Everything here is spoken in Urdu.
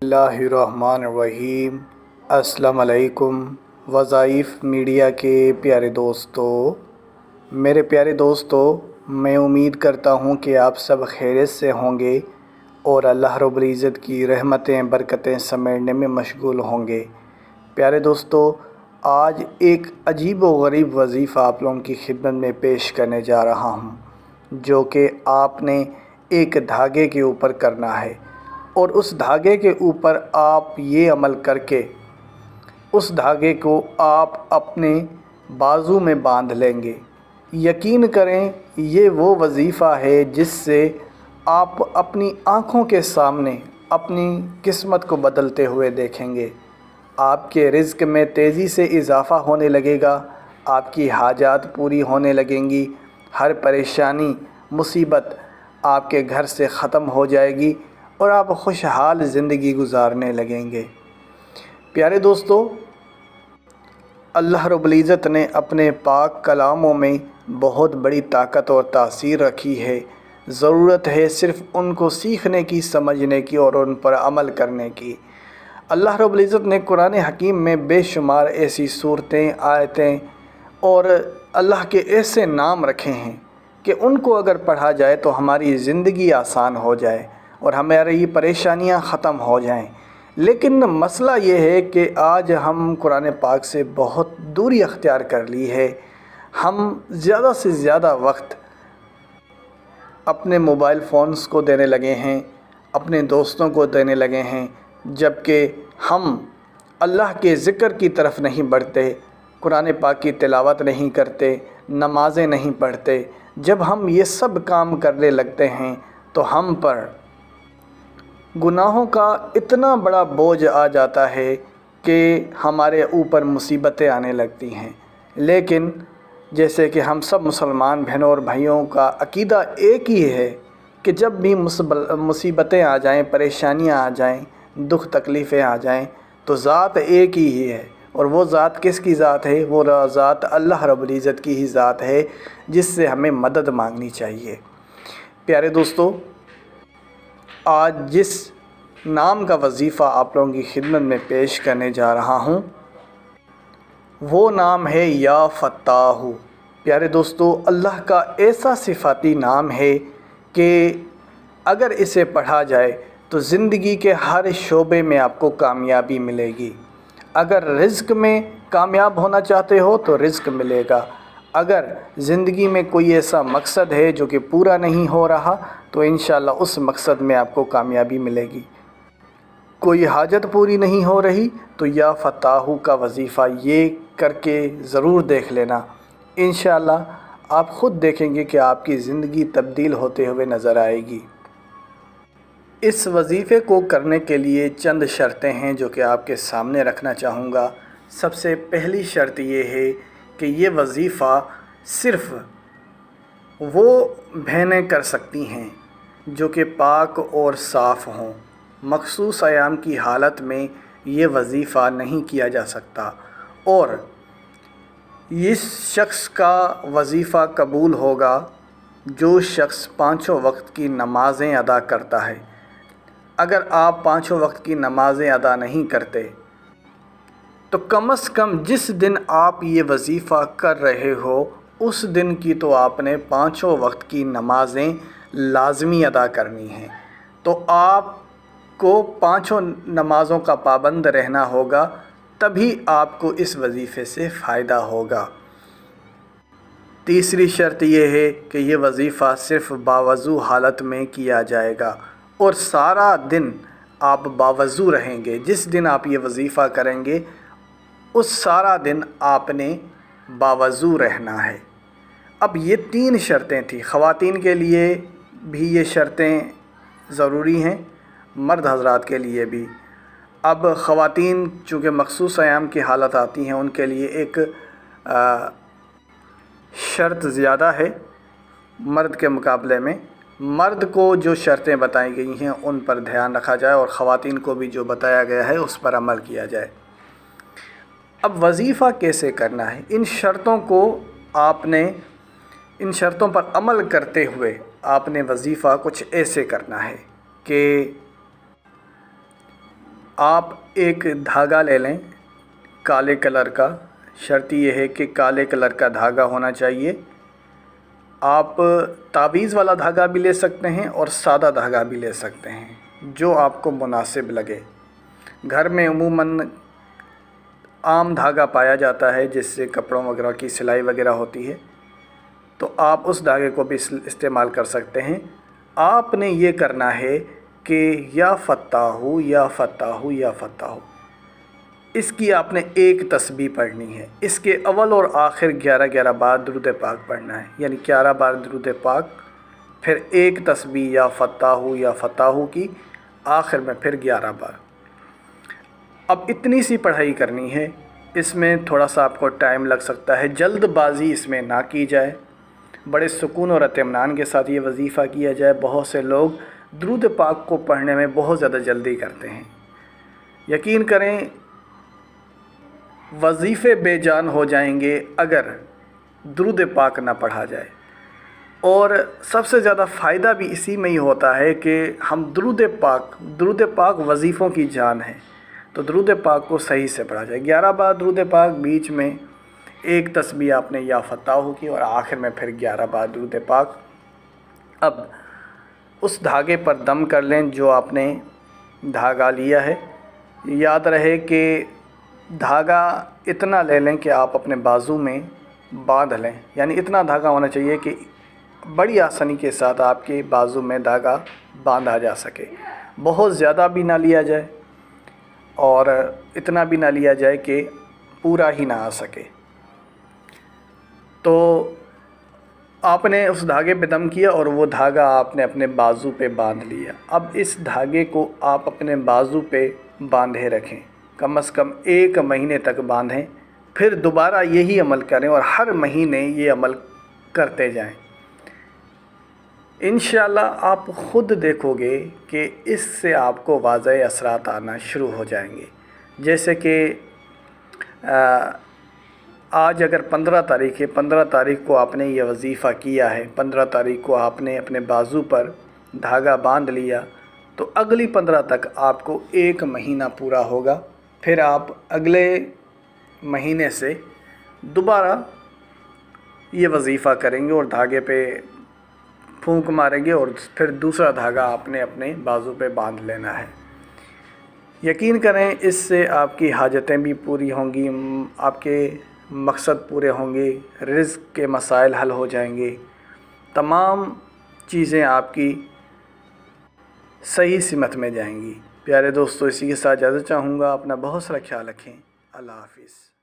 اللہ الرحمن الرحیم۔ السلام علیکم وظائف میڈیا کے پیارے دوستو، میرے پیارے دوستو، میں امید کرتا ہوں کہ آپ سب خیریت سے ہوں گے اور اللہ رب العزت کی رحمتیں برکتیں سمیٹنے میں مشغول ہوں گے۔ پیارے دوستو، آج ایک عجیب و غریب وظیفہ آپ لوگوں کی خدمت میں پیش کرنے جا رہا ہوں، جو کہ آپ نے ایک دھاگے کے اوپر کرنا ہے، اور اس دھاگے کے اوپر آپ یہ عمل کر کے اس دھاگے کو آپ اپنے بازو میں باندھ لیں گے۔ یقین کریں، یہ وہ وظیفہ ہے جس سے آپ اپنی آنکھوں کے سامنے اپنی قسمت کو بدلتے ہوئے دیکھیں گے۔ آپ کے رزق میں تیزی سے اضافہ ہونے لگے گا، آپ کی حاجات پوری ہونے لگیں گی، ہر پریشانی مصیبت آپ کے گھر سے ختم ہو جائے گی اور آپ خوشحال زندگی گزارنے لگیں گے۔ پیارے دوستو، اللہ رب العزت نے اپنے پاک کلاموں میں بہت بڑی طاقت اور تاثیر رکھی ہے۔ ضرورت ہے صرف ان کو سیکھنے کی، سمجھنے کی اور ان پر عمل کرنے کی۔ اللہ رب العزت نے قرآن حکیم میں بے شمار ایسی صورتیں، آیتیں اور اللہ کے ایسے نام رکھے ہیں کہ ان کو اگر پڑھا جائے تو ہماری زندگی آسان ہو جائے اور ہماری پریشانیاں ختم ہو جائیں۔ لیکن مسئلہ یہ ہے کہ آج ہم قرآن پاک سے بہت دوری اختیار کر لی ہے۔ ہم زیادہ سے زیادہ وقت اپنے موبائل فونز کو دینے لگے ہیں، اپنے دوستوں کو دینے لگے ہیں، جبکہ ہم اللہ کے ذکر کی طرف نہیں بڑھتے، قرآن پاک کی تلاوت نہیں کرتے، نمازیں نہیں پڑھتے۔ جب ہم یہ سب کام کرنے لگتے ہیں تو ہم پر گناہوں کا اتنا بڑا بوجھ آ جاتا ہے کہ ہمارے اوپر مصیبتیں آنے لگتی ہیں۔ لیکن جیسے کہ ہم سب مسلمان بہنوں اور بھائیوں کا عقیدہ ایک ہی ہے کہ جب بھی مصیبتیں آ جائیں، پریشانیاں آ جائیں، دکھ تکلیفیں آ جائیں تو ذات ایک ہی ہے، اور وہ ذات کس کی ذات ہے؟ وہ ذات اللہ رب العزت کی ہی ذات ہے، جس سے ہمیں مدد مانگنی چاہیے۔ پیارے دوستو، آج جس نام کا وظیفہ آپ لوگوں کی خدمت میں پیش کرنے جا رہا ہوں وہ نام ہے یا فتاح۔ پیارے دوستو، اللہ کا ایسا صفاتی نام ہے کہ اگر اسے پڑھا جائے تو زندگی کے ہر شعبے میں آپ کو کامیابی ملے گی۔ اگر رزق میں کامیاب ہونا چاہتے ہو تو رزق ملے گا۔ اگر زندگی میں کوئی ایسا مقصد ہے جو کہ پورا نہیں ہو رہا تو انشاءاللہ اس مقصد میں آپ کو کامیابی ملے گی۔ کوئی حاجت پوری نہیں ہو رہی تو یا فتاح کا وظیفہ یہ کر کے ضرور دیکھ لینا، انشاءاللہ آپ خود دیکھیں گے کہ آپ کی زندگی تبدیل ہوتے ہوئے نظر آئے گی۔ اس وظیفے کو کرنے کے لیے چند شرطیں ہیں جو کہ آپ کے سامنے رکھنا چاہوں گا۔ سب سے پہلی شرط یہ ہے کہ یہ وظیفہ صرف وہ بہنیں کر سکتی ہیں جو کہ پاک اور صاف ہوں۔ مخصوص ایام کی حالت میں یہ وظیفہ نہیں کیا جا سکتا، اور اس شخص کا وظیفہ قبول ہوگا جو شخص پانچوں وقت کی نمازیں ادا کرتا ہے۔ اگر آپ پانچوں وقت کی نمازیں ادا نہیں کرتے تو کم از کم جس دن آپ یہ وظیفہ کر رہے ہو اس دن کی تو آپ نے پانچوں وقت کی نمازیں لازمی ادا کرنی ہیں۔ تو آپ کو پانچوں نمازوں کا پابند رہنا ہوگا، تبھی آپ کو اس وظیفے سے فائدہ ہوگا۔ تیسری شرط یہ ہے کہ یہ وظیفہ صرف باوضو حالت میں کیا جائے گا، اور سارا دن آپ باوضو رہیں گے۔ جس دن آپ یہ وظیفہ کریں گے اس سارا دن آپ نے باوضو رہنا ہے۔ اب یہ تین شرطیں تھیں، خواتین کے لیے بھی یہ شرطیں ضروری ہیں، مرد حضرات کے لیے بھی۔ اب خواتین چونکہ مخصوص ایام کی حالت آتی ہیں ان کے لیے ایک شرط زیادہ ہے مرد کے مقابلے میں۔ مرد کو جو شرطیں بتائی گئی ہیں ان پر دھیان رکھا جائے، اور خواتین کو بھی جو بتایا گیا ہے اس پر عمل کیا جائے۔ اب وظیفہ کیسے کرنا ہے؟ ان شرطوں پر عمل کرتے ہوئے آپ نے وظیفہ کچھ ایسے کرنا ہے کہ آپ ایک دھاگا لے لیں کالے کلر کا، شرط یہ ہے کہ کالے کلر کا دھاگا ہونا چاہیے۔ آپ تعویذ والا دھاگا بھی لے سکتے ہیں اور سادہ دھاگا بھی لے سکتے ہیں، جو آپ کو مناسب لگے۔ گھر میں عموماً عام دھاگا پایا جاتا ہے جس سے کپڑوں وغیرہ کی سلائی وغیرہ ہوتی ہے، تو آپ اس دھاگے کو بھی استعمال کر سکتے ہیں۔ آپ نے یہ کرنا ہے کہ یا فتاحو یا فتاحو یا فتاحو، اس کی آپ نے ایک تسبیح پڑھنی ہے۔ اس کے اول اور آخر 11 بار درود پاک پڑھنا ہے، یعنی 11 بار درود پاک، پھر ایک تسبیح یا فتاحو کی، آخر میں پھر 11 بار۔ اب اتنی سی پڑھائی کرنی ہے، اس میں تھوڑا سا آپ کو ٹائم لگ سکتا ہے، جلد بازی اس میں نہ کی جائے، بڑے سکون اور اطمینان کے ساتھ یہ وظیفہ کیا جائے۔ بہت سے لوگ درود پاک کو پڑھنے میں بہت زیادہ جلدی کرتے ہیں۔ یقین کریں وظیفے بے جان ہو جائیں گے اگر درود پاک نہ پڑھا جائے، اور سب سے زیادہ فائدہ بھی اسی میں ہی ہوتا ہے کہ ہم درود پاک وظیفوں کی جان ہے، تو درود پاک کو صحیح سے پڑھا جائے۔ 11 بار درود پاک، بیچ میں ایک تسبیح آپ نے یا فتاحو کی، اور آخر میں پھر 11 بار درود پاک۔ اب اس دھاگے پر دم کر لیں جو آپ نے دھاگا لیا ہے۔ یاد رہے کہ دھاگا اتنا لے لیں کہ آپ اپنے بازو میں باندھ لیں، یعنی اتنا دھاگا ہونا چاہیے کہ بڑی آسانی کے ساتھ آپ کے بازو میں دھاگا باندھا جا سکے۔ بہت زیادہ بھی نہ لیا جائے اور اتنا بھی نہ لیا جائے کہ پورا ہی نہ آ سکے۔ تو آپ نے اس دھاگے پہ دم کیا اور وہ دھاگا آپ نے اپنے بازو پہ باندھ لیا۔ اب اس دھاگے کو آپ اپنے بازو پہ باندھے رکھیں، کم از کم 1 مہینے تک باندھیں، پھر دوبارہ یہی عمل کریں اور ہر مہینے یہ عمل کرتے جائیں۔ انشاءاللہ آپ خود دیکھو گے کہ اس سے آپ کو واضح اثرات آنا شروع ہو جائیں گے۔ جیسے کہ آج اگر 15 تاریخ ہے، 15 تاریخ کو آپ نے یہ وظیفہ کیا ہے، 15 تاریخ کو آپ نے اپنے بازو پر دھاگا باندھ لیا، تو اگلی 15 تک آپ کو 1 مہینہ پورا ہوگا۔ پھر آپ اگلے مہینے سے دوبارہ یہ وظیفہ کریں گے اور دھاگے پہ پھونک ماریں گے، اور پھر دوسرا دھاگا آپ نے اپنے بازو پہ باندھ لینا ہے۔ یقین کریں اس سے آپ کی حاجتیں بھی پوری ہوں گی، آپ کے مقصد پورے ہوں گے، رزق کے مسائل حل ہو جائیں گے، تمام چیزیں آپ کی صحیح سمت میں جائیں گی۔ پیارے دوستو، اسی کے ساتھ اجازت چاہوں گا۔ اپنا بہت سارا خیال رکھیں۔ اللہ حافظ۔